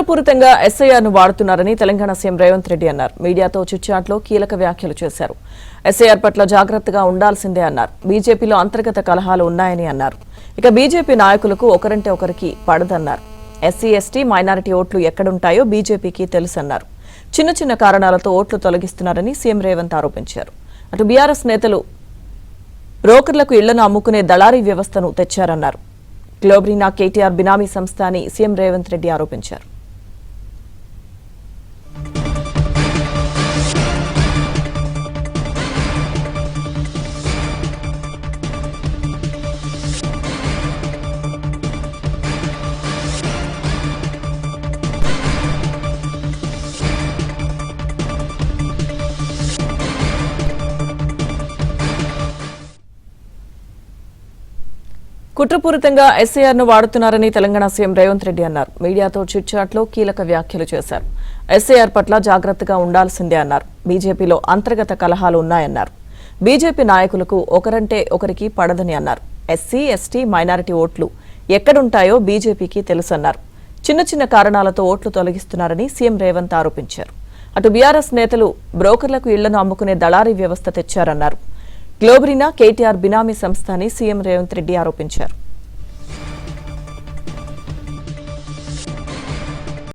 కుట్రపూరితంగా ఎస్ఐఆర్ ను వాడుతున్నారని తెలంగాణ సీఎం రేవంత్ రెడ్డి అన్నారు. మీడియాతో చిట్చాట్లో కీలక వ్యాఖ్యలు చేశారు. ఎస్ఐఆర్ పట్ల జాగ్రత్తగా ఉండాల్సిందే అన్నారు. బీజేపీలో అంతర్గత కలహాలు ఉన్నాయని అన్నారు. ఇక బీజేపీ నాయకులకు ఒకరంటే ఒకరికి పడదన్నారు. ఎస్సీ ఎస్టీ మైనారిటీ ఓట్లు ఎక్కడుంటాయో బీజేపీకి తెలుసన్నారు. చిన్న చిన్న కారణాలతో ఓట్లు తొలగిస్తున్నారని సీఎం రేవంత్ ఆరోపించారు. అటు బీఆర్ఎస్ నేతలు బ్రోకర్లకు ఇళ్లను అమ్ముకునే దళారీ వ్యవస్థను తెచ్చారన్నారు. గ్లోబరీనా కేటీఆర్ బినామీ సంస్థ అని సీఎం రేవంత్ రెడ్డి ఆరోపించారు. కుట్రపూరితంగా ఎస్ఐఆర్ ను వాడుతున్నారని తెలంగాణ సీఎం రేవంత్ రెడ్డి అన్నారు. మీడియాతో చిట్చాట్లో కీలక వ్యాఖ్యలు చేశారు. ఎస్ఐఆర్ పట్ల జాగ్రత్తగా ఉండాల్సిందే అన్నారు. బీజేపీలో అంతర్గత కలహాలు ఉన్నాయన్నారు. బీజేపీ నాయకులకు ఒకరంటే ఒకరికి పడదని అన్నారు. ఎస్సీ ఎస్టీ మైనారిటీ ఓట్లు ఎక్కడుంటాయో బీజేపీకి తెలుసన్నారు. చిన్న చిన్న కారణాలతో ఓట్లు తొలగిస్తున్నారని సీఎం రేవంత్ ఆరోపించారు. అటు బీఆర్ఎస్ నేతలు బ్రోకర్లకు ఇళ్లను అమ్ముకునే దళారీ వ్యవస్థ తెచ్చారన్నారు. గ్లోబరీనా కేటీఆర్ బినామీ సంస్థ అని సీఎం రేవంత్ రెడ్డి ఆరోపించారు.